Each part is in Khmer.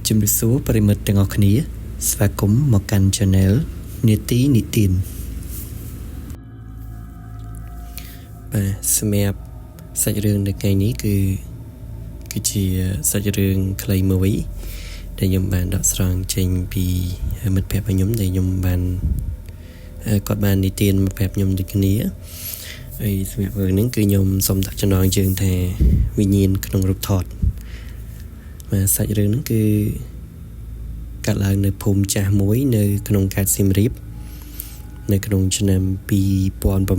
ជំរាបសួរប្រិមិត្តទាំងអស់គ្នាស្វាគមន៍មកកាន់ Channel នេតិនិទានបាទសម្រាប់សាច់រឿងនៅថ្ងៃនេះគឺជាសាច់រឿងខ្លីមួយដែលខ្ញុំបានដកស្រង់ចេញពីមិត្តភ័ក្តិរបស់ខ្ញុំដែលខ្ញុំបានគាត់បាននិទានមកប្រាប់ខ្ញុំដូចគ្នាហើយសម្រាប់រឿងហ្នឹងគឺខ្ញុំសូមដាក់ចំណងជើងថាវិញ្ញាណក្នុងរូបថតបាទសាច់រឿងហ្នឹងគឺកាត់ឡើងនៅភូមិចាស់មួយនៅក្នុងខេត្តសៀមរាបនៅក្នុងឆ្នាំ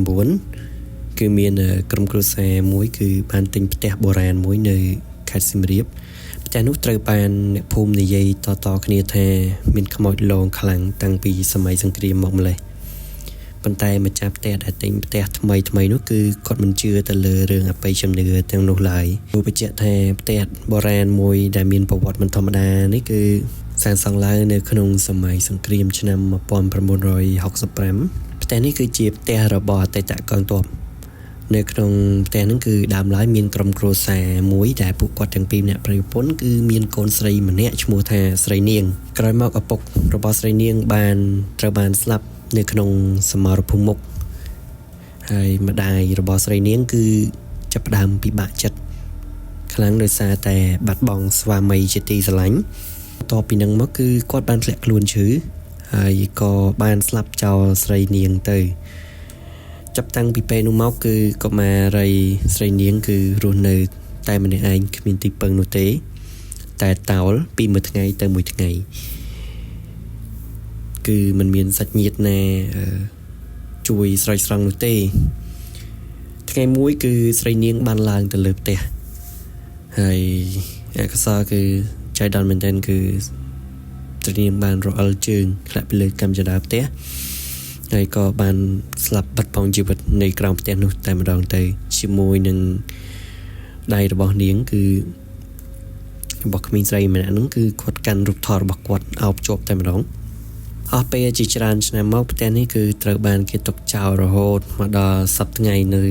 2009គឺមានក្រុមគ្រួសារមួយគឺបានទិញផ្ទះបុរាណមួយនៅខេត្តសៀមរាបផ្ទះនោះត្រូវបានអ្នកភូមិនិយាយតគ្នាថាមានខ្មោចលងខ្លាំងតាំងពីសម័យសង្គ្រាមមកម្លេះប៉ុន្តែម្ចាស់ផ្ទះដែលទិញផ្ទះថ្មីនោះគឺគាត់មិនជឿទៅលើរឿងអបិយជំនឿទាំងនោះឡើយព្រោះបញ្ជាក់ថាផ្ទះបុរាណមួយដែលមានប្រវត្តិមិនធម្មតានេះគឺសាងសង់ឡើងនៅក្នុងសម័យសង្គ្រាមឆ្នាំ1965ផ្ទះនេះគឺជាផ្ទះរបស់អតីតកងទ័ពនៅក្នុងផ្ទះហ្នឹងគឺដើមឡើយមានក្រុមគ្រួសារមួយដែលពួកគាត់ទាំងពីរអ្នកប្រិយប្រពន្ធគឺមានកូនស្រីម្នាក់ឈ្មោះថាស្រីនាងក្រោយមកឪពុករបស់ស្រីនាងត្រូវបានស្លាប់នៅក្នុងសមរភូមិមុខហើយម្ដាយរបស់ស្រីនាងគឺចាប់ផ្ដើមពិបាកចិត្តខ្លាំងដោយសារតែបាត់បង់ស្វាមីជាទីស្រឡាញ់បន្ទាប់ពីនឹងមកគឺគាត់បានធ្លាក់ខ្លួនឈឺហើយក៏បានស្លាប់ចោលស្រីនាងទៅចាប់តាំងពីពេលនោះមកគឺកុមារីស្រីនាងគឺរស់នៅតែម្នាក់ឯងគ្មានទីពឹងនោះទេតែតោលពីមួយថ្ងៃទៅមួយថ្ងៃគឺมันមានសាច់ញាតិណាជួយស្រោចស្រង់នោះទេថ្ងៃមួយគឺស្រីនាងបានឡើងទៅលើផ្ទះហើយអក្សរគឺចៃដន្យមែនទែនគឺស្រីនាងបានរអិលជើងធ្លាក់ពីលើកាំជណ្ដើរផ្ទះហើយក៏បានស្លាប់បាត់បង់ជីវិតនៅក្រោមផ្ទះនោះតែម្ដងទៅជាមួយនឹងដៃរបស់នាងគឺរបស់ក្មេងស្រីម្នាក់ហ្នឹងគឺគាត់កាន់រូបថតរបស់គាត់អោបជាប់តែម្ដងអស់ពេលជាច្រើនឆ្នាំមកផ្ទះនេះគឺត្រូវបានគេទុកចោលរហូតមកដល់សប្តាហ៍ថ្ងៃនៅ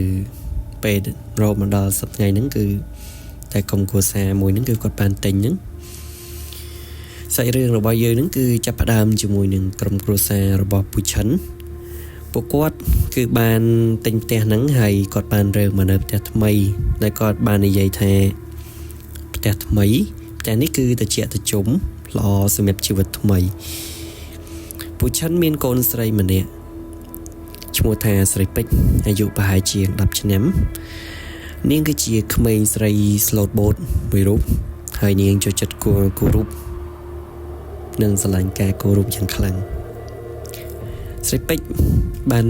ពេលរហូតមកដល់សប្តាហ៍ថ្ងៃហ្នឹងគឺតែក្រុមគ្រួសារមួយហ្នឹងគឺគាត់បានទិញហ្នឹងសាច់រឿងរបស់យើងហ្នឹងគឺចាប់ផ្ដើមជាមួយនឹងក្រុមគ្រួសាររបស់ពូឈិនពួកគាត់គឺបានទិញផ្ទះហ្នឹងហើយគាត់បានរើមកនៅផ្ទះថ្មីដែលគាត់បាននិយាយថាផ្ទះថ្មីផ្ទះនេះគឺត្រជាក់ត្រជុំល្អសម្រាប់ជីវិតថ្មីពូឈិនមានកូនស្រីម្នាក់ឈ្មោះថាស្រីពេជ្រអាយុប្រហែលជា10ឆ្នាំនាងគឺជាក្មេងស្រីស្លូតបូតមួយរូបហើយនាងចូលចិត្តគោរពនិងស្រឡាញ់ការគោរពយ៉ាងខ្លាំងស្រីពេជ្របាន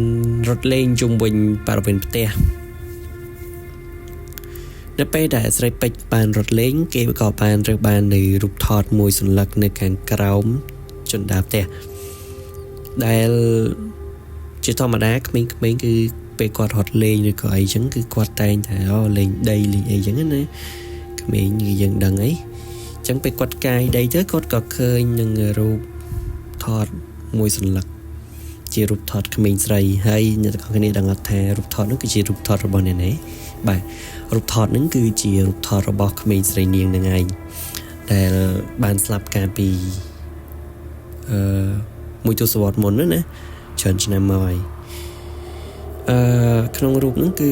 រត់លេងជុំវិញបរិវេណផ្ទះនៅពេលដែលស្រីពេជ្របានរត់លេងគេក៏បានរើបាននៅរូបថតមួយសន្លឹកនៅខាងក្រោមជណ្ដើរផ្ទះដែលជាធម្មតាក្មេងៗគឺពេលគាត់រត់លេងឬក៏អីចឹងគឺគាត់តែងតែលេងដីលេងអីចឹងណាក្មេងគឺយើងដឹងអីចឹងពេលគាត់កាយដីទៅគាត់ក៏ឃើញនឹងរូបថតមួយសន្លឹកជារូបថតក្មេងស្រីហើយអ្នកទាំងគ្នាដឹងអត់ថារូបថតនោះគឺជារូបថតរបស់អ្នកណាបាទរូបថតហ្នឹងគឺជារូបថតរបស់ក្មេងស្រីនាងនឹងឯងដែលបានស្លាប់កាលពីមួយទសវត្សរ៍មុនណាច្រើនឆ្នាំមកហើយក្នុងរូបហ្នឹងគឺ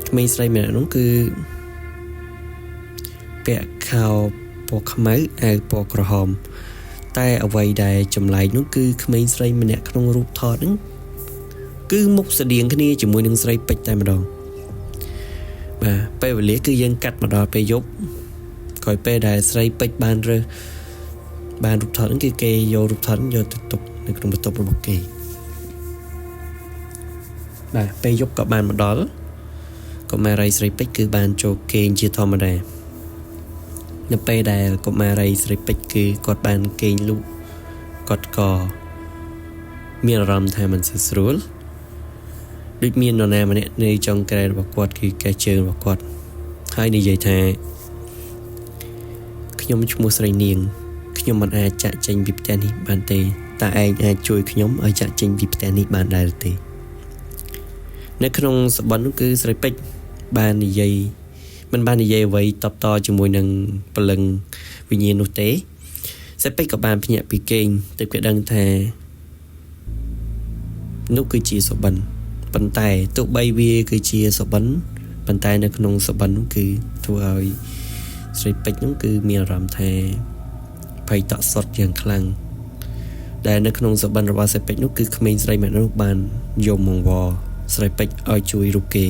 ក្មេងស្រីម្នាក់នោះគឺពាក់ខោពណ៌ខ្មៅអាវពណ៌ក្រហមតែអ្វីដែលចម្លែកនោះគឺក្មេងស្រីម្នាក់ក្នុងរូបថតហ្នឹងគឺមុខស្តៀងគ្នាជាមួយនឹងស្រីពេជ្រតែម្ដងបាទពេលវេលាគឺយើងកាត់មកដល់ពេលយប់ក្រោយពេលដែលស្រីពេជ្របានរូបថតហ្នឹងគឺគេយករូបថតយកទៅទុកនៅក្នុងបន្ទប់របស់គេបាទពេលយប់ក៏បានមកដល់កុមារីស្រីពេជ្រគឺបានចូលគេងជាធម្មតានៅពេលដែលកុមារីស្រីពេជ្រគឺគាត់បានគេងលក់គាត់ក៏មានអារម្មណ៍ថាមិនស្រួលដូចមាននរណាម្នាក់នៅចុងក្រែរបស់គាត់គឺកែជើងរបស់គាត់ហើយនិយាយថាខ្ញុំឈ្មោះស្រីនាងខ្ញុំមិនអាចចាក់ចេញពីផ្ទះនេះបានទេតើឯងអាចជួយខ្ញុំឲ្យចាក់ចេញពីផ្ទះនេះបានដែរទេនៅក្នុងសបិននោះគឺស្រីពេជ្របាននិយាយមិនបាននិយាយអ្វីតបតជាមួយនឹងពលឹង វិញ្ញាណនោះទេស្រីពេជ្រក៏បានភ្ញាក់ពីគេងទើបគេដឹងថានោះគឺជាសុបិនប៉ុន្តែទោះបីវាគឺជាសុបិនប៉ុន្តែនៅក្នុងសុបិននោះគឺធ្វើឲ្យស្រីពេជ្រនោះគឺមានអារម្មណ៍ថាភ័យតក់សត់យ៉ាងខ្លាំងដែលនៅក្នុងសុបិនរបស់ស្រីពេជ្រនោះគឺក្មេងស្រីម្នាក់នោះបានយកមកវល់ស្រីពេជ្រឲ្យជួយរូបគេ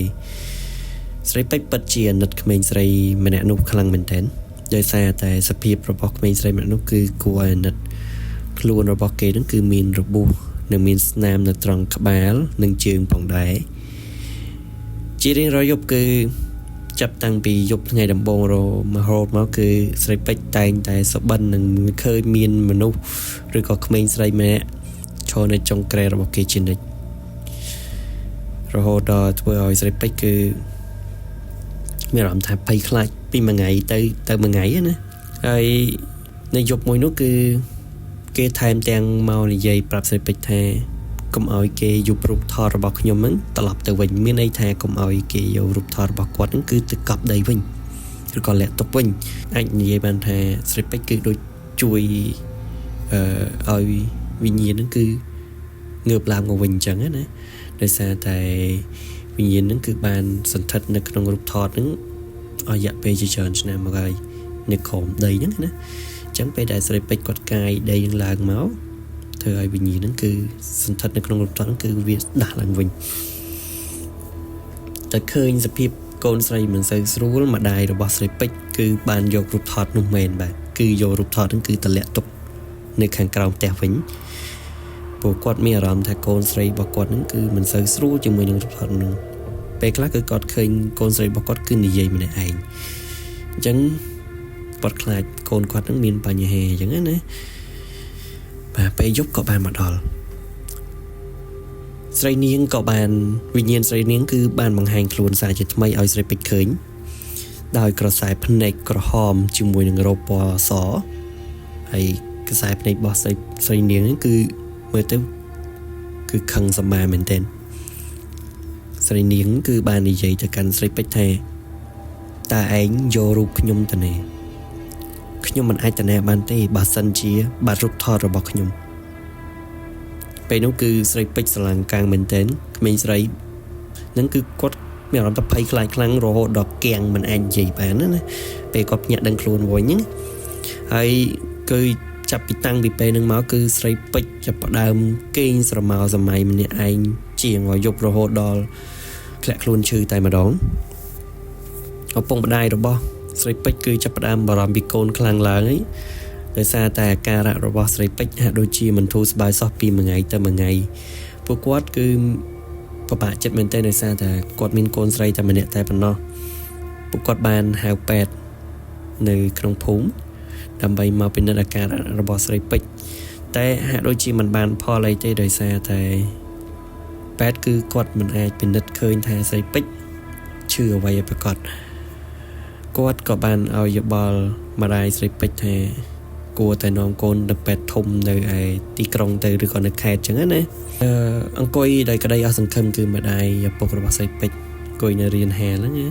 ស្រីពេជ្រពិតជាអាណិតក្មេងស្រីម្នាក់នោះខ្លាំងមែនទែនដោយសារតែសភាពរបស់ក្មេងស្រីម្នាក់នោះគឺគួរឲ្យអាណិតខ្លួនរបស់គេនឹងគឺមានរបួសនិងមានស្នាមនៅត្រង់ក្បាលនិងជើងផងដែរជារៀងរាល់យប់គឺចាប់តាំងពីយប់ថ្ងៃដំបូងរហូតមកគឺស្រីពេជ្រតែងតែសបិននឹងឃើញមានមនុស្សឬក៏ក្មេងស្រីម្នាក់ឈរនៅចុងក្រែរបស់គេជានិច្ចរហូតដល់ធ្វើឲ្យស្រីពេជ្រគឺមានអារម្មណ៍ថាភ័យខ្លាចពីមួយថ្ងៃទៅមួយថ្ងៃណាហើយនៅយប់មួយនោះគឺគេថែមទាំងមកនិយាយប្រាប់ស្រីពេជ្រថាកុំឲ្យគេយករូបថតរបស់ខ្ញុំហ្នឹងត្រឡប់ទៅវិញមានន័យថាកុំឲ្យគេយករូបថតរបស់គាត់ហ្នឹងគឺទៅកប់ដីវិញឬក៏លាក់ទុកវិញអាចនិយាយបានថាស្រីពេជ្រគឺដូចជួយឲ្យវិញ្ញាណហ្នឹងគឺងើបឡើងមកវិញអញ្ចឹងណាដោយសារតែវិញ្ញាណហ្នឹងគឺបានសន្ធិដ្ឋនៅក្នុងរូបថតហ្នឹងអស់រយៈពេលជាច្រើនឆ្នាំមកហើយនៅក្រោមដីហ្នឹងណាអញ្ចឹងពេលដែលស្រីពេជ្រគាត់កាយដីនឹងឡើងមកធ្វើឲ្យវិញ្ញាណហ្នឹងគឺសន្ធិដ្ឋនៅក្នុងរូបថតហ្នឹងគឺវាដាស់ឡើងវិញតែឃើញសភាពកូនស្រីមិនសូវស្រួលម្ដាយរបស់ស្រីពេជ្រគឺបានយករូបថតនោះមែនបាទគឺយករូបថតហ្នឹងគឺតម្លាក់ទុកនៅខាងក្រោមផ្ទះវិញពួកគាត់មានអារម្មណ៍ថាកូនស្រីរបស់គាត់ហ្នឹងគឺមិនសូវស្រួលជាមួយនឹងរូបថតនោះពេលខ្លះគឺគាត់ឃើញកូនស្រីរបស់គាត់គឺនិយាយម្នាក់ឯងអញ្ចឹងគាត់ខ្លាចកូនគាត់នឹងមានបញ្ហាអញ្ចឹងណាបាទពេលយប់ក៏បានមកដល់ស្រីនាងក៏បានវិញ្ញាណស្រីនាងគឺបានបង្ហាញខ្លួនសារជាថ្មីឲ្យស្រីពេជ្រឃើញដោយក្រសែភ្នែកក្រហមជាមួយនឹងរ៉ូបពណ៌សហើយខ្សែភ្នែករបស់ស្រីនាងហ្នឹងគឺមើលទៅគឺខឹងសម្បាមែនទែនស្រីនាងគឺបាននិយាយទៅកាន់ស្រីពេជ្រថាតើឯងយករូបខ្ញុំទៅណាខ្ញុំមិនអាចទៅណាបានទេបើសិនជាបាត់រូបថតរបស់ខ្ញុំពេលនោះគឺស្រីពេជ្រស្រឡាំងកាំងមែនទែនក្មេងស្រីហ្នឹងគឺគាត់មានអារម្មណ៍ថាភ័យខ្លាចខ្លាំងរហូតដល់គាំងមិនអាចនិយាយបានណាពេលគាត់ភ្ញាក់ដឹងខ្លួនវិញហ្នឹងហើយគឺចាប់ពីតាំងពីពេលហ្នឹងមកគឺស្រីពេជ្រចាប់ផ្ដើមគេងស្រមោលសម័យម្នាក់ឯងជាងឲ្យយប់រហូតដល់ធ្លាក់ខ្លួនឈឺតែម្ដងឪពុកម្ដាយរបស់ស្រីពេជ្រគឺចាប់ផ្ដើមបារម្ភពីកូនខ្លាំងឡើងហើយដោយសារតែអាការៈរបស់ស្រីពេជ្រហាក់ដូចជាមិនធូរស្បើយសោះពីមួយថ្ងៃទៅមួយថ្ងៃពួកគាត់គឺពិបាកចិត្តមែនទែនដោយសារតែគាត់មានកូនស្រីតែម្នាក់តែប៉ុណ្ណោះពួកគាត់បានហៅពេទ្យនៅក្នុងភូមិដើម្បីមកពិនិត្យអាការៈរបស់ស្រីពេជ្រតែហាក់ដូចជាមិនបានផលអីទេដោយសារតែពេទ្យគឺគាត់មិនអាចពិនិត្យឃើញថាស្រីពេជ្រឈឺអ្វីឲ្យប្រកបគាត់ក៏បានឲ្យយោបល់ម្ដាយស្រីពេជ្រថាគួរតែនាំកូនទៅពេទ្យធំនៅឯទីក្រុងទៅឬក៏នៅខេត្តចឹងណាអង្គុយដោយក្តីអស់សង្ឃឹមគឺម្ដាយឪពុករបស់ស្រីពេជ្រអង្គុយនៅរៀនហាលហ្នឹងណា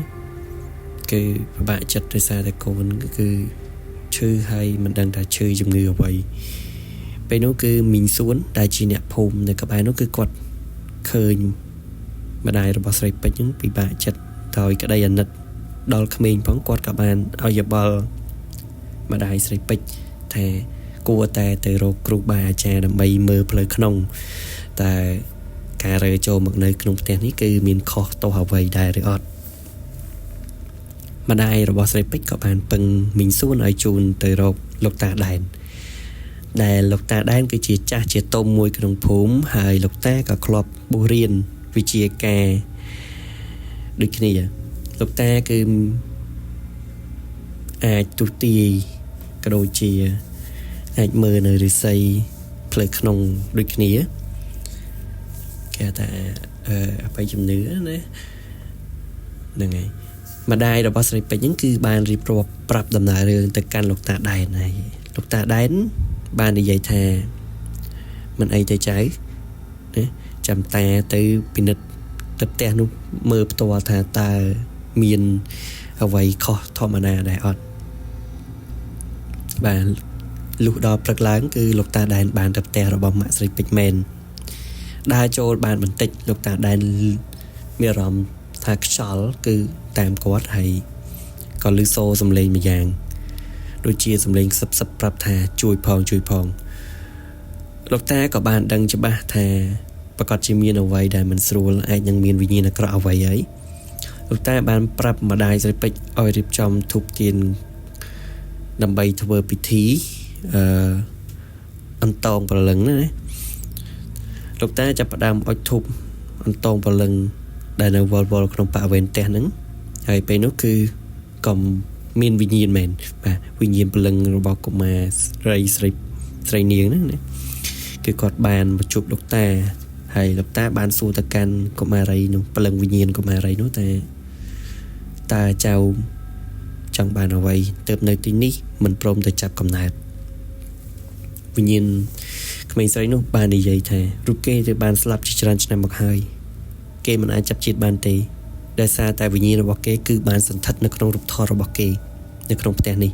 គឺពិបាកចិត្តដោយសារតែកូនគឺឈឺហើយមិនដឹងថាឈឺជំងឺអ្វីពេលនោះគឺមីងសួនដែលជាអ្នកភូមិនៅក្បែរនោះគឺគាត់ឃើញម្ដាយរបស់ស្រីពេជ្រហ្នឹងពិបាកចិត្តដោយក្តីអាណិតដល់ក្មេងផងគាត់ក៏បានឲ្យយោបល់ម្ដាយស្រីពេជ្រថាគួរតែទៅរកគ្រូបាអាចារ្យដើម្បីមើលផ្លូវក្នុងតែការរើចូលមកនៅក្នុងផ្ទះនេះគឺមានខុសទោសអ្វីដែរឬអត់ម្ដាយរបស់ស្រីពេជ្រក៏បានពឹងមីងសួនឲ្យជូនទៅរកលោកតាដែនដែលលោកតាដែនគឺជាចាស់ជាទុំមួយក្នុងភូមិហើយលោកតាក៏ធ្លាប់បួសរៀនវិជ្ជាការដូចគ្នាលោកតាគឺអាចទុតិយក៏ដូចជាអាចមើលនៅឫស្សីផ្លូវក្នុងដូចគ្នាគេថាអបិយជំនឿណាហ្នឹងហើយម្ដាយរបស់ស្រីពេជ្រហ្នឹងគឺបានរៀបរាប់ប្រាប់ដំណើររឿងទៅកាន់លោកតាដែនហើយលោកតាដែនបាននិយាយថាមិនអីទេចៅណាចាំតាទៅពិនិត្យទៅផ្ទះនោះមើលផ្ទាល់ថាតើមានអ្វីខុសធម្មតាដែរអត់ បាទលុះដល់ព្រឹកឡើងគឺលោកតាដែនបានទៅផ្ទះរបស់ម៉ាក់ស្រីពេជ្រមែនដើរចូលបានបន្តិចលោកតាដែនមានអារម្មណ៍ថាខ្យល់គឺតាមគាត់ហើយក៏ឮសូរសំឡេងម្យ៉ាងដូចជាសំឡេងសឹបប្រាប់ថាជួយផងលោកតាក៏បានដឹងច្បាស់ថាប្រកាសជាមានអ្វីដែលមិនស្រួលអាចនឹងមានវិញ្ញាណអាក្រក់អ្វីហើយលោកតាបានប្រាប់ម្ដាយស្រីពេជ្រឲ្យរៀបចំធូបទៀនដើម្បីធ្វើពិធីអន្តងព្រលឹងណាលោកតាចាប់ផ្ដើមអុជធូបអន្តងព្រលឹងដែលនៅវល់ក្នុងបរិវេណផ្ទះហ្នឹងហើយពេលនោះគឺក៏មានវិញ្ញាណមែនបាទវិញ្ញាណព្រលឹងរបស់កុមារស្រីនាងហ្នឹងណាគឺគាត់បានមកជួបលោកតាហើយលោកតាបានសួរទៅកាន់កុមារីនោះព្រលឹងវិញ្ញាណកុមារីនោះតើចៅចង់បានអ្វីទៅនៅទីនេះមិនព្រមទៅចាប់កំណើតវិញ្ញាណក្មេងស្រីនោះបាននិយាយថារូបគេទៅបានស្លាប់ជាច្រើនឆ្នាំមកហើយគេមិនអាចចាប់ជាតិបានទេដោយសារតែវិញ្ញាណរបស់គេគឺបានសន្ធិដ្ឋនៅក្នុងរូបថតរបស់គេនៅក្នុងផ្ទះនេះ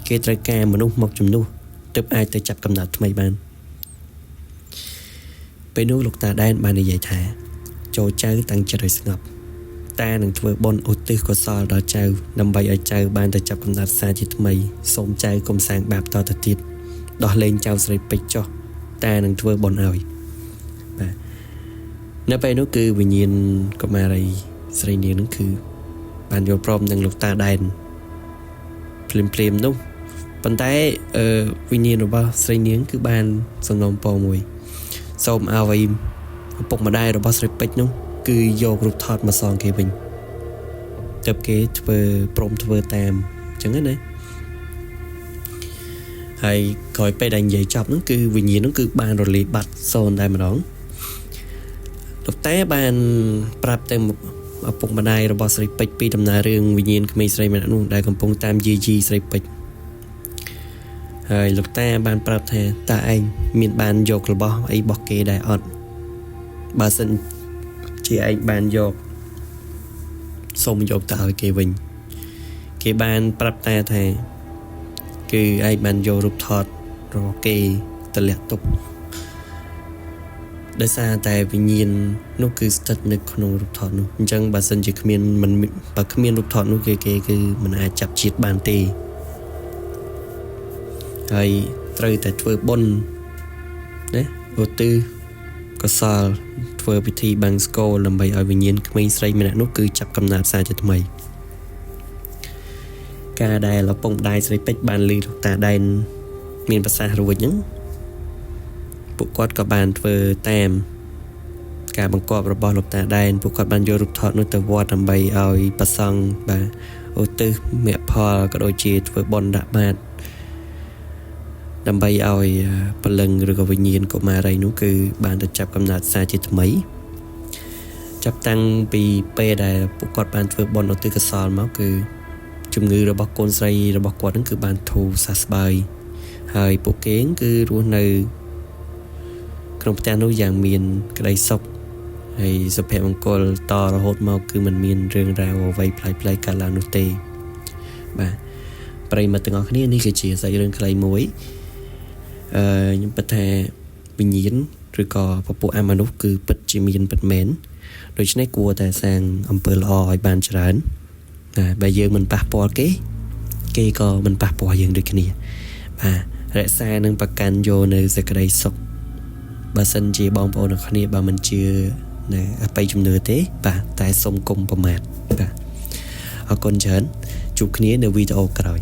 គេត្រូវការមនុស្សមកជំនួសទើបអាចទៅចាប់កំណើតថ្មីបានពេលនោះលោកតាដែនបាននិយាយថាចូលចៅតាំងចិត្តឲ្យស្ងប់តានឹងធ្វើបុណ្យឧទ្ទិសកុសលដល់ចៅដើម្បីឲ្យចៅបានទៅចាប់កំណើតសារជាថ្មីសូមចៅកុំសាងបាបតទៅទៀតដោះលែងចៅស្រីពេជ្រចុះតានឹងធ្វើបុណ្យឲ្យបាទនៅពេលនោះគឺវិញ្ញាណកុមារីស្រីនាងនឹងគឺបានយល់ព្រមនឹងលោកតាដែនភ្លាមនោះប៉ុន្តែវិញ្ញាណរបស់ស្រីនាងគឺបានសំណូមពរមួយសូមឲ្យឪពុកម្ដាយរបស់ស្រីពេជ្រនោះគឺយករូបថតមកសងគេវិញទើបគេព្រមធ្វើតាមអញ្ចឹងណាហើយក្រោយពេលដែលនិយាយចប់ហ្នឹងគឺវិញ្ញាណហ្នឹងគឺបានរលាយបាត់សូន្យតែម្ដងលោកតាបានប្រាប់ទៅឪពុកម្ដាយរបស់ស្រីពេជ្រពីដំណើររឿងវិញ្ញាណក្មេងស្រីម្នាក់នោះដែលកំពុងតាមយាយីស្រីពេជ្រហើយលោកតាបានប្រាប់ថាតើឯងមានបានយករបស់អីរបស់គេដែរអត់បើសិនជាឯងបានយកសូមយកទៅឲ្យគេវិញគេបានប្រាប់តាថាគឺឯងបានយករូបថតរបស់គេទម្លាក់ទុកដោយសារតែវិញ្ញាណនោះគឺស្ថិតនៅក្នុងរូបថតនោះអញ្ចឹងបើសិនជាគ្មានរូបថតនោះគេគឺមិនអាចចាប់ជាតិបានទេហើយត្រូវតែធ្វើបុណ្យណាឧទ្ទិសកុសលធ្វើពិធីបង្សកលដើម្បីឲ្យវិញ្ញាណក្មេងស្រីម្នាក់នោះគឺចាប់កំណើតសារជាថ្មីការដែលឪពុកម្ដាយស្រីពេជ្របានឮលោកតាដែនមានប្រសាសន៍រួចហ្នឹងពួកគាត់ក៏បានធ្វើតាមការបង្គាប់របស់លោកតាដែនពួកគាត់បានយករូបថតនោះទៅវត្តដើម្បីឲ្យប្រសង់បាទឧទ្ទិសមគ្គផលក៏ដូចជាធ្វើបុណ្យដាក់បាតដើម្បីឲ្យព្រលឹងឬក៏វិញ្ញាណកុមារីនោះគឺបានទៅចាប់កំណើតសារជាថ្មីចាប់តាំងពីពេលដែលពួកគាត់បានធ្វើបុណ្យឧទ្ទិសកុសលមកគឺជំងឺរបស់កូនស្រីរបស់គាត់នឹងគឺបានធូរសះស្បើយហើយពួកគេគឺរស់នៅក្នុងផ្ទះនោះយ៉ាងមានក្តីសុខហើយសុភមង្គលតរហូតមកគឺมันមានរឿងរ៉ាវអ្វីប្លែកៗកើតឡើងនោះទេបាទប្រិយមិត្តទាំងអស់គ្នានេះគឺជាសាច់រឿងខ្លីមួយខ្ញុំពិតថាវិញ្ញាណឬក៏ពពួកអមនុស្សគឺពិតជាមានពិតមែនដូច្នេះគួរតែសាងអំពើល្អឲ្យបានច្រើនបើយើងមិនប៉ះពាល់គេក៏មិនប៉ះពាល់យើងដូចគ្នាបាទរក្សានិងប្រកាន់យកនៅសេចក្តីសុខបើសិនជាបងប្អូនអ្នកគ្នាបើមិនជឿនៅអបិយជំនឿទេបាទតែសូមកុំប្រមាថបាទអរគុណច្រើនជួបគ្នានៅវីដេអូក្រោយ